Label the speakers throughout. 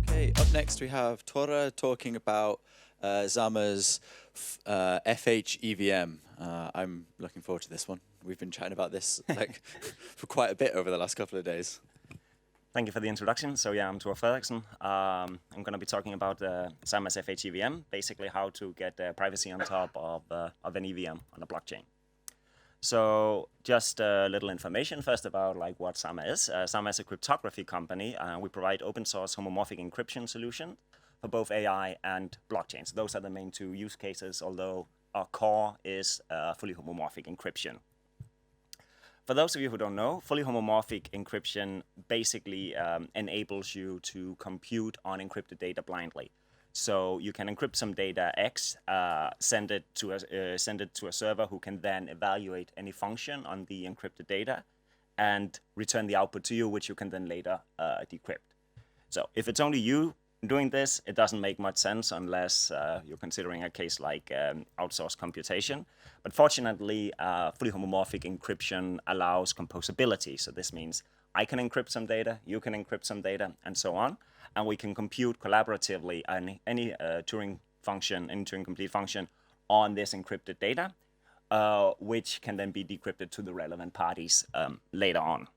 Speaker 1: Okay, up next we have Tora talking about Zama's fhEVM. I'm looking forward to this one. We've been chatting about this for quite a bit over the last couple of days.
Speaker 2: Thank you for the introduction. So yeah, I'm Tor Frederiksen. I'm going to be talking about Zama's fhEVM, basically how to get privacy on top of an EVM on a blockchain. So just a little information first about what Zama is. Zama is a cryptography company. We provide open source homomorphic encryption solution for both AI and blockchains. Those are the main two use cases, although our core is fully homomorphic encryption. For those of you who don't know, fully homomorphic encryption basically enables you to compute unencrypted data blindly. So you can encrypt some data X, send it to a server who can then evaluate any function on the encrypted data and return the output to you, which you can then later decrypt. So if it's only you doing this, it doesn't make much sense unless you're considering a case like outsourced computation. But fortunately, fully homomorphic encryption allows composability. So this means I can encrypt some data, you can encrypt some data, and so on. And we can compute collaboratively any Turing function, any Turing complete function on this encrypted data, which can then be decrypted to the relevant parties later on.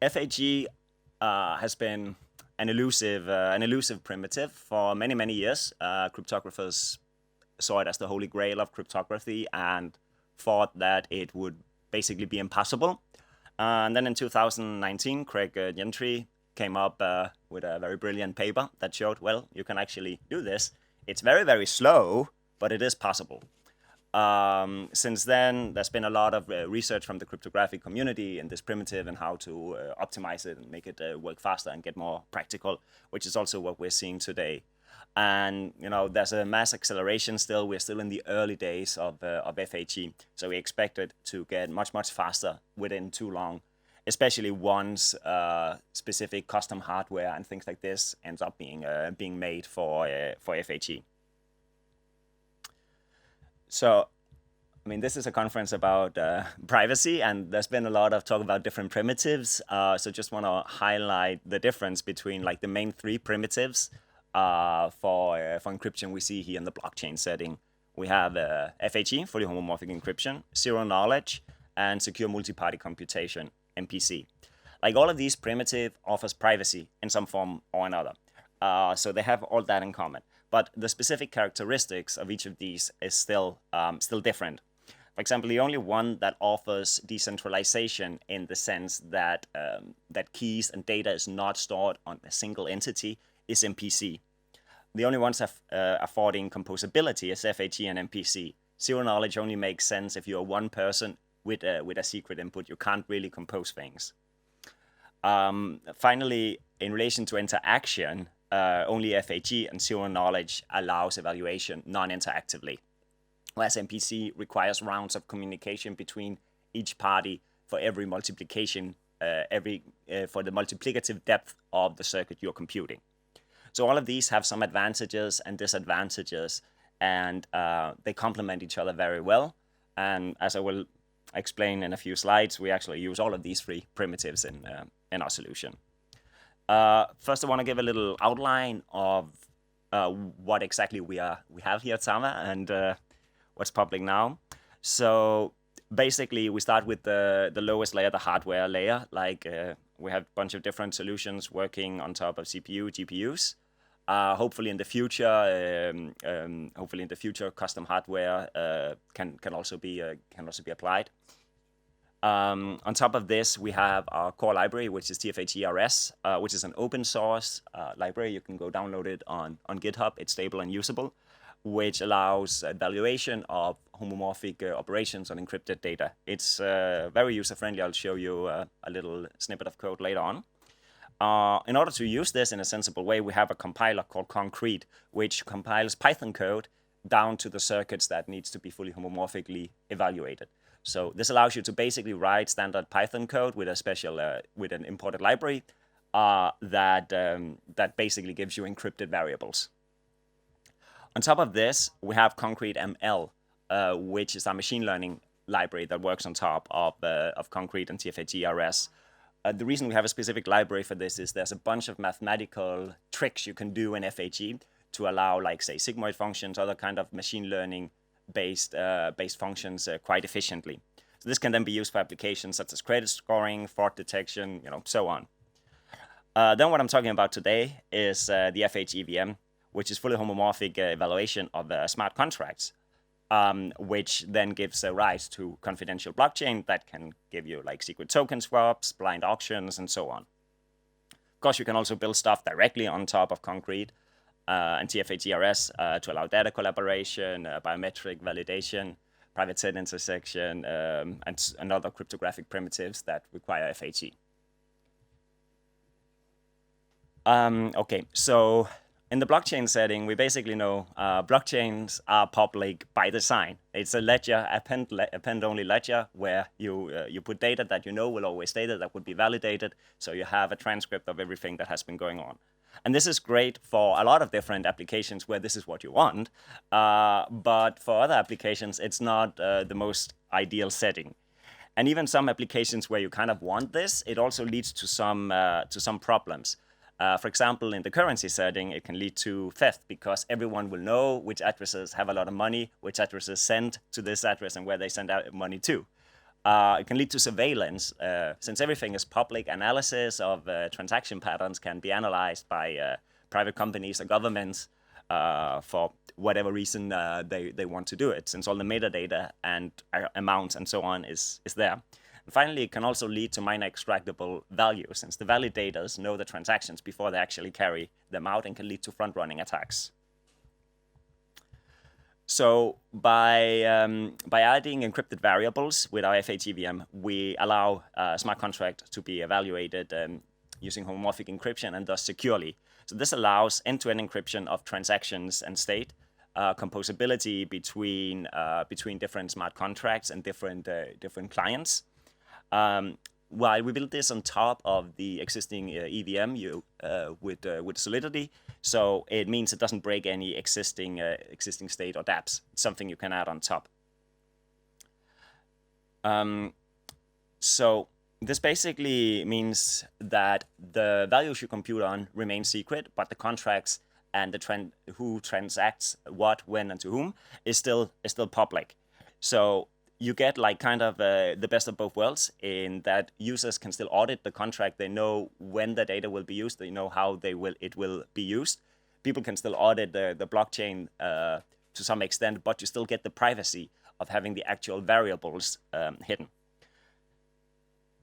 Speaker 2: FHE has been an elusive primitive for many, many years. Cryptographers saw it as the holy grail of cryptography and thought that it would basically be impossible. And then in 2019, Craig Gentry came up with a very brilliant paper that showed, well, you can actually do this. It's very, very slow, but it is possible. Since then, there's been a lot of research from the cryptographic community in this primitive and how to optimize it and make it work faster and get more practical, which is also what we're seeing today. And there's a mass acceleration still. We're still in the early days of FHE, so we expect it to get much, much faster within too long, especially once specific custom hardware and things like this ends up being made for FHE. So, I mean, this is a conference about privacy, and there's been a lot of talk about different primitives. So just want to highlight the difference between the main three primitives for encryption we see here in the blockchain setting. We have FHE, fully homomorphic encryption, zero knowledge, and secure multi-party computation, MPC. All of these primitive offers privacy in some form or another. So they have all that in common. But the specific characteristics of each of these is still different. For example, the only one that offers decentralization in the sense that that keys and data is not stored on a single entity is MPC. The only ones affording composability is FHE and MPC. Zero knowledge only makes sense if you're one person with a secret input. You can't really compose things. Finally, in relation to interaction, only FHE and zero knowledge allows evaluation non-interactively, whereas MPC requires rounds of communication between each party for every multiplication, for the multiplicative depth of the circuit you're computing. So all of these have some advantages and disadvantages, and they complement each other very well. And as I will explain in a few slides, we actually use all of these three primitives in our solution. First, I want to give a little outline of what exactly we have here at Zama and what's public now. So basically, we start with the lowest layer, the hardware layer. We have a bunch of different solutions working on top of CPU, GPUs. Hopefully in the future, custom hardware can also be applied. On top of this, we have our core library, which is TFHERS, which is an open source library. You can go download it on GitHub. It's stable and usable, which allows evaluation of homomorphic operations on encrypted data. It's very user-friendly. I'll show you a little snippet of code later on. In order to use this in a sensible way, we have a compiler called Concrete, which compiles Python code down to the circuits that needs to be fully homomorphically evaluated. So this allows you to basically write standard Python code with a special, with an imported library that basically gives you encrypted variables. On top of this, we have Concrete ML, which is a machine learning library that works on top of Concrete and TF-HE-RS. The reason we have a specific library for this is there's a bunch of mathematical tricks you can do in FHE to allow, like, say, sigmoid functions, other kind of machine learning based functions quite efficiently. So this can then be used for applications such as credit scoring, fraud detection, so on. Then what I'm talking about today is the fhEVM, which is fully homomorphic evaluation of smart contracts, which then gives rise to confidential blockchain that can give you, like, secret token swaps, blind auctions, and so on. Of course, you can also build stuff directly on top of Concrete and TF-HE-RS to allow data collaboration, biometric validation, private set intersection, and other cryptographic primitives that require FHE. Okay, so in the blockchain setting, we basically know blockchains are public by design. It's a ledger, append-only ledger, where you put data that you know will always stay there, that would be validated, so you have a transcript of everything that has been going on. And this is great for a lot of different applications where this is what you want, but for other applications, it's not the most ideal setting. And even some applications where you kind of want this, it also leads to some problems. For example, in the currency setting, it can lead to theft because everyone will know which addresses have a lot of money, which addresses send to this address, and where they send out money to. It can lead to surveillance. Since everything is public, analysis of transaction patterns can be analyzed by private companies or governments for whatever reason they want to do it, since all the metadata and amounts and so on is there. And finally, it can also lead to minor extractable values, since the validators know the transactions before they actually carry them out, and can lead to front-running attacks. So by adding encrypted variables with our fhEVM, we allow a smart contract to be evaluated using homomorphic encryption, and thus securely. So this allows end-to-end encryption of transactions and state, composability between different smart contracts and different clients. While we built this on top of the existing EVM with Solidity, so it means it doesn't break any existing state or dApps. It's something you can add on top. So this basically means that the values you compute on remain secret, but the contracts and the who transacts what, when, and to whom is still public. So you get, like, kind of the best of both worlds, in that users can still audit the contract. They know when the data will be used. They know how it will be used. People can still audit the blockchain to some extent, but you still get the privacy of having the actual variables hidden.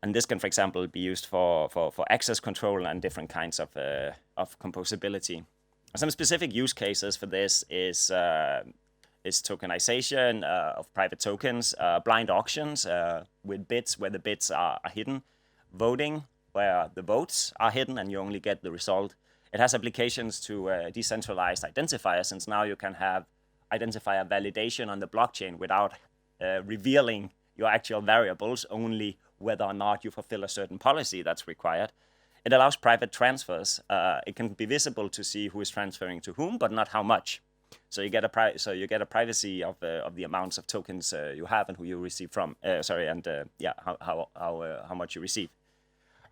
Speaker 2: And this can, for example, be used for access control and different kinds of composability. Some specific use cases for this is tokenization of private tokens, blind auctions with bits where the bits are hidden, voting where the votes are hidden and you only get the result. It has applications to decentralized identifiers, since now you can have identifier validation on the blockchain without revealing your actual variables, only whether or not you fulfill a certain policy that's required. It allows private transfers. It can be visible to see who is transferring to whom, but not how much. So you get a privacy of the amounts of tokens you have and who you receive from. How much you receive.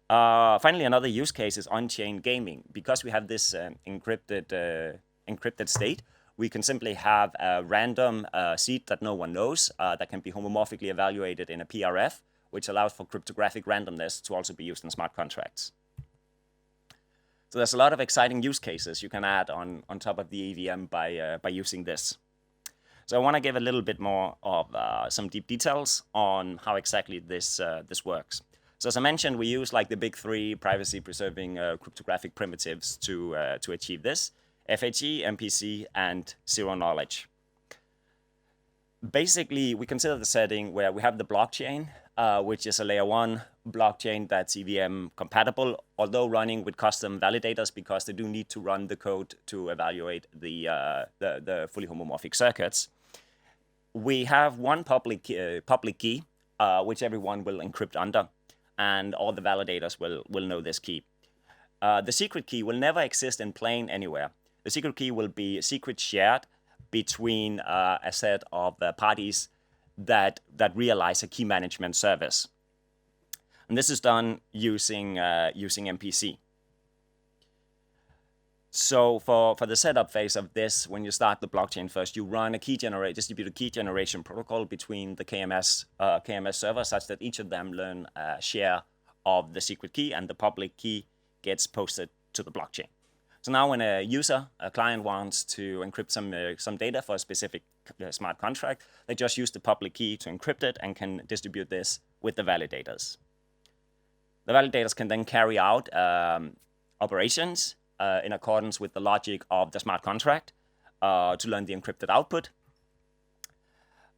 Speaker 2: Finally, another use case is on-chain gaming. Because we have this encrypted state, we can simply have a random seed that no one knows that can be homomorphically evaluated in a PRF, which allows for cryptographic randomness to also be used in smart contracts. So there's a lot of exciting use cases you can add on top of the EVM by using this. So I want to give a little bit more of some deep details on how exactly this works. So as I mentioned, we use, like, the big three privacy-preserving cryptographic primitives to achieve this: FHE, MPC, and zero knowledge. Basically, we consider the setting where we have the blockchain, which is a layer 1 blockchain that's EVM compatible, although running with custom validators, because they do need to run the code to evaluate the fully homomorphic circuits. We have one public key, which everyone will encrypt under, and all the validators will know this key. The secret key will never exist in plain anywhere. The secret key will be secret shared between a set of parties that realize a key management service. And this is done using MPC. So for the setup phase of this, when you start the blockchain first, you run a distributed key generation protocol between the KMS servers, such that each of them learn a share of the secret key, and the public key gets posted to the blockchain. So now when a client wants to encrypt some data for a specific smart contract, they just use the public key to encrypt it and can distribute this with the validators. The validators can then carry out operations in accordance with the logic of the smart contract to learn the encrypted output.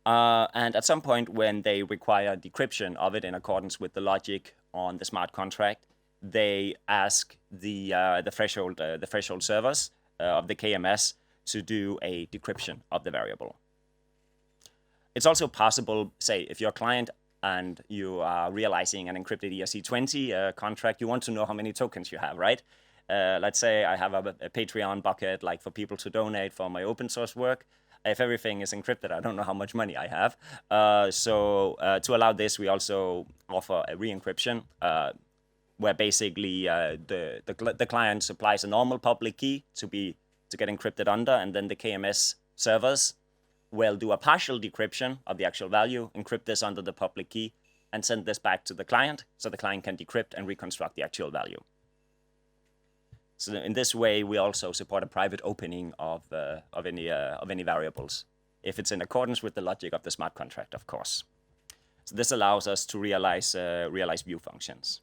Speaker 2: And at some point, when they require decryption of it in accordance with the logic on the smart contract, they ask the threshold servers of the KMS to do a decryption of the variable. It's also possible, say, if you're a client and you are realizing an encrypted ERC20 contract, you want to know how many tokens you have, right? Let's say I have a Patreon bucket, like for people to donate for my open source work. If everything is encrypted, I don't know how much money I have. So to allow this, we also offer a re-encryption, where basically the client supplies a normal public key to get encrypted under, and then the KMS servers will do a partial decryption of the actual value, encrypt this under the public key, and send this back to the client, so the client can decrypt and reconstruct the actual value. So in this way, we also support a private opening of any variables, if it's in accordance with the logic of the smart contract, of course. So this allows us to realize view functions.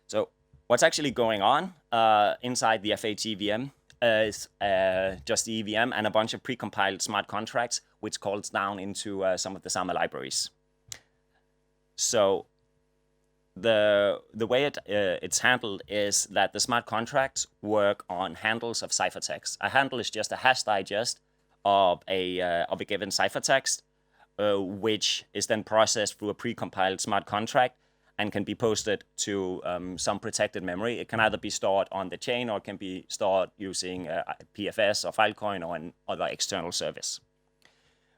Speaker 2: So what's actually going on inside the fhEVM is just the EVM and a bunch of precompiled smart contracts, which calls down into some of the Zama libraries. So the way it's handled is that the smart contracts work on handles of ciphertext. A handle is just a hash digest of a given ciphertext, which is then processed through a precompiled smart contract and can be posted to some protected memory. It can either be stored on the chain or it can be stored using PFS or Filecoin or an other external service.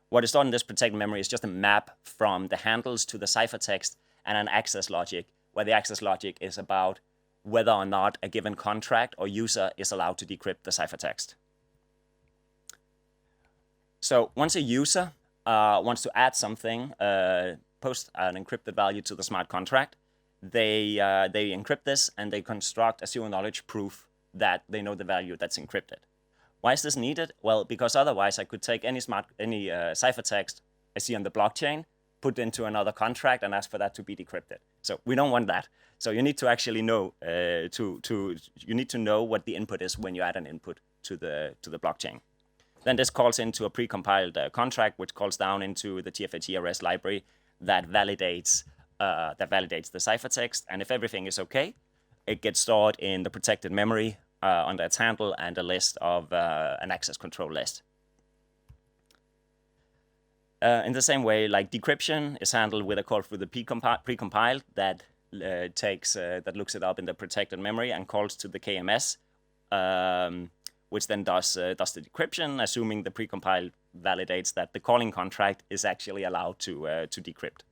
Speaker 2: What is stored in this protected memory is just a map from the handles to the ciphertext and an access logic, where the access logic is about whether or not a given contract or user is allowed to decrypt the ciphertext. So once a user wants to add something, post an encrypted value to the smart contract, they encrypt this and they construct a zero-knowledge proof that they know the value that's encrypted. Why is this needed? Well, because otherwise I could take any ciphertext I see on the blockchain, put into another contract, and ask for that to be decrypted. So we don't want that. So you need to actually know you need to know what the input is when you add an input to the blockchain. Then this calls into a precompiled contract, which calls down into the TF-HERS library that validates the ciphertext. And if everything is okay, it gets stored in the protected memory under its handle and a list of an access control list. In the same way, like decryption is handled with a call through the precompiled that looks it up in the protected memory and calls to the KMS, which then does the decryption, assuming the precompiled validates that the calling contract is actually allowed to decrypt.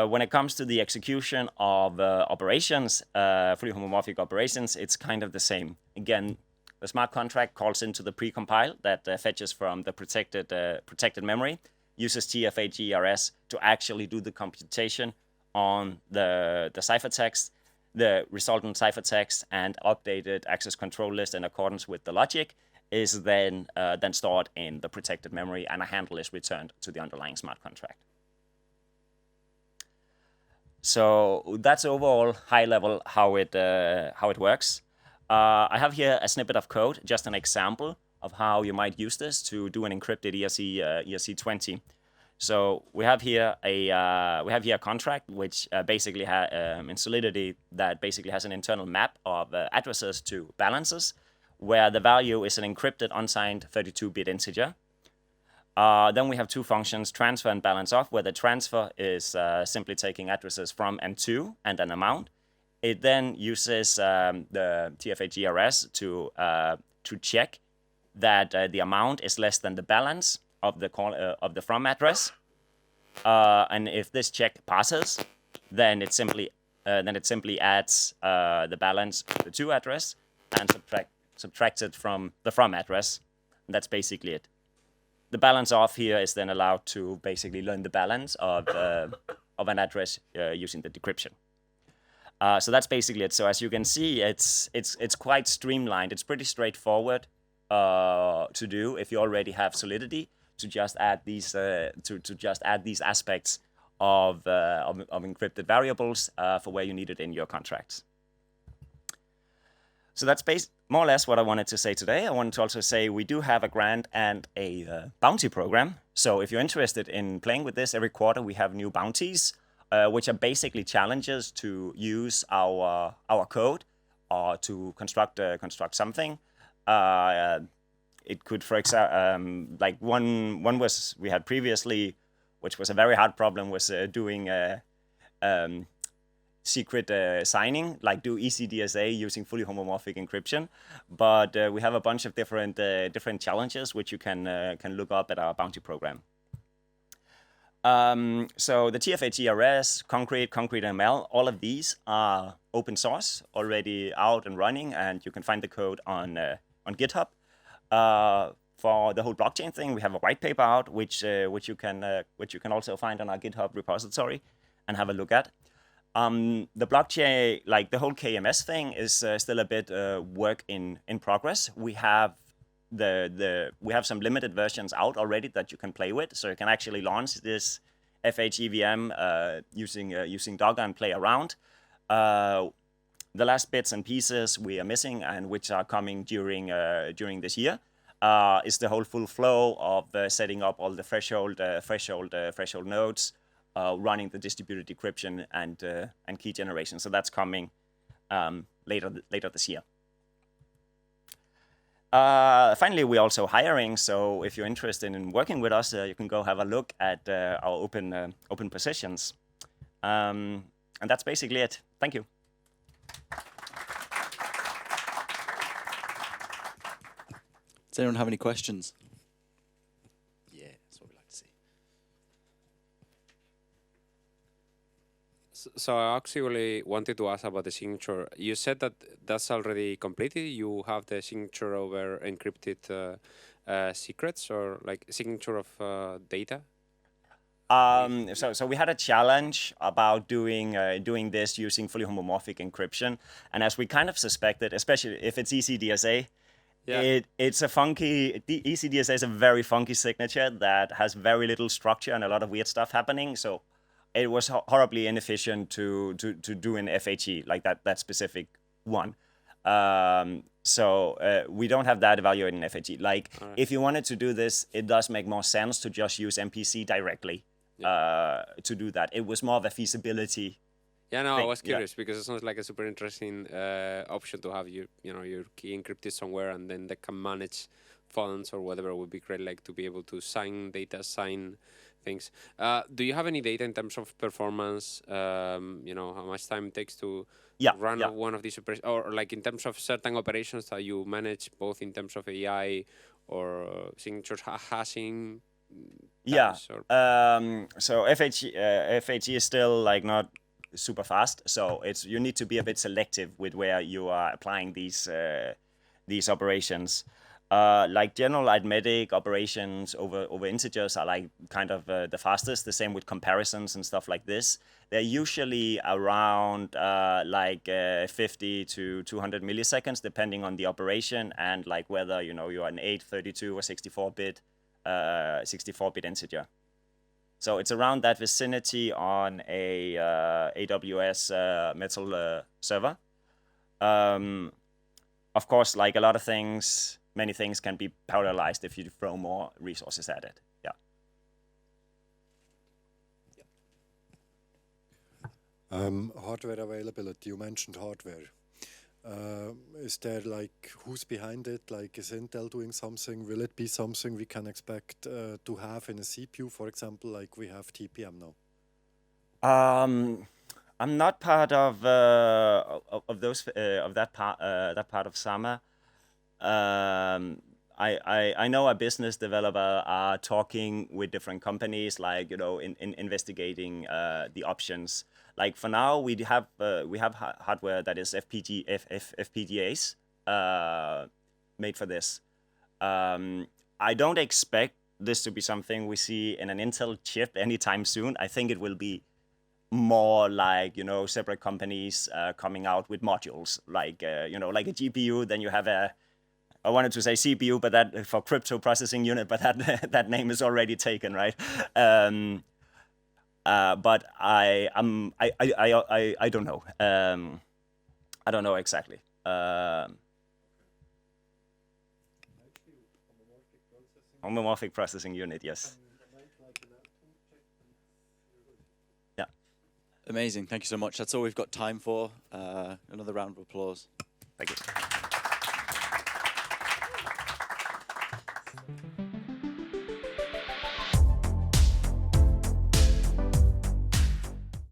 Speaker 2: When it comes to the execution of operations, fully homomorphic operations, it's kind of the same. Again, the smart contract calls into the precompile that fetches from the protected memory, uses TF-HERS to actually do the computation on the ciphertext, the resultant ciphertext, and updated access control list in accordance with the logic is then stored in the protected memory, and a handle is returned to the underlying smart contract. So that's overall high level how it works. I have here a snippet of code, just an example of how you might use this to do an encrypted ERC20. So we have here a contract which basically in Solidity that basically has an internal map of addresses to balances, where the value is an encrypted unsigned 32-bit integer. Then we have two functions, transfer and balance off, where the transfer is simply taking addresses from and to and an amount. it then uses the TF-HERS to check that the amount is less than the balance of the from address, and if this check passes, then it simply adds the balance of the to address and subtracts it from the from address. And that's basically it. The balance of here is then allowed to basically learn the balance of an address using the decryption. So that's basically it. So as you can see, it's quite streamlined. It's pretty straightforward to do if you already have Solidity, to just add these these aspects of encrypted variables for where you need it in your contracts. So that's more or less what I wanted to say today. I wanted to also say we do have a grant and a bounty program. So if you're interested in playing with this, every quarter we have new bounties, which are basically challenges to use our code or to construct something. It could, for example, like one was we had previously, which was a very hard problem, was doing secret signing, like do ECDSA using fully homomorphic encryption. But we have a bunch of different challenges which you can look up at our bounty program. So the TF-HERS, Concrete ML, all of these are open source, already out and running, and you can find the code on GitHub. For the whole blockchain thing, we have a white paper out, which you can also find on our GitHub repository and have a look at. The blockchain, like the whole KMS thing, is still a bit work in progress. We have we have some limited versions out already that you can play with, so you can actually launch this fhEVM using Docker and play around. The last bits and pieces we are missing, and which are coming during this year, is the whole full flow of setting up all the threshold nodes, running the distributed decryption and key generation. So that's coming later this year. Finally, we're also hiring. So if you're interested in working with us, you can go have a look at our open positions. And that's basically it. Thank you.
Speaker 1: Does anyone have any questions? Yeah, that's what we like to see.
Speaker 3: So I actually wanted to ask about the signature. You said that that's already completed. You have the signature over encrypted secrets, or like signature of data?
Speaker 2: So we had a challenge about doing this using fully homomorphic encryption, and as we kind of suspected, especially if it's ECDSA, it's a funky. ECDSA is a very funky signature that has very little structure and a lot of weird stuff happening. So it was horribly inefficient to do an FHE like that specific one. So we don't have that evaluated in FHE. Like if you wanted to do this, it does make more sense to just use MPC directly. To do that. It was more of a feasibility.
Speaker 3: Yeah, no, I was curious because it sounds like a super interesting option to have your key encrypted somewhere, and then they can manage funds or whatever. It would be great, like to be able to sign data, sign things. Do you have any data in terms of performance? How much time it takes to run one of these operations, or like in terms of certain operations that you manage, both in terms of AI or signature hashing? So
Speaker 2: FHE is still like not super fast, so you need to be a bit selective with where you are applying these operations. Like general arithmetic operations over integers are like kind of the fastest. The same with comparisons and stuff like this. They're usually around 50 to 200 milliseconds, depending on the operation and like whether you're an 8, 32, or 64-bit integer. So it's around that vicinity on a AWS Metal server. Of course, like a lot of things, many things can be parallelized if you throw more resources at it.
Speaker 4: Hardware availability, you mentioned hardware. Is there like, who's behind it? Like, is Intel doing something? Will it be something we can expect to have in a CPU, for example, like we have TPM now?
Speaker 2: I'm not part of those of that part of Zama. I know a business developer are talking with different companies, like in investigating the options. Like for now, we have hardware that is FPGAs made for this. I don't expect this to be something we see in an Intel chip anytime soon. I think it will be more like separate companies coming out with modules, like like a GPU. Then you have I wanted to say CPU, but that for crypto processing unit, but that name is already taken, right? But I don't know. I don't know exactly. Homomorphic processing unit, yes. Yeah.
Speaker 1: Amazing. Thank you so much. That's all we've got time for. Another round of applause.
Speaker 2: Thank you.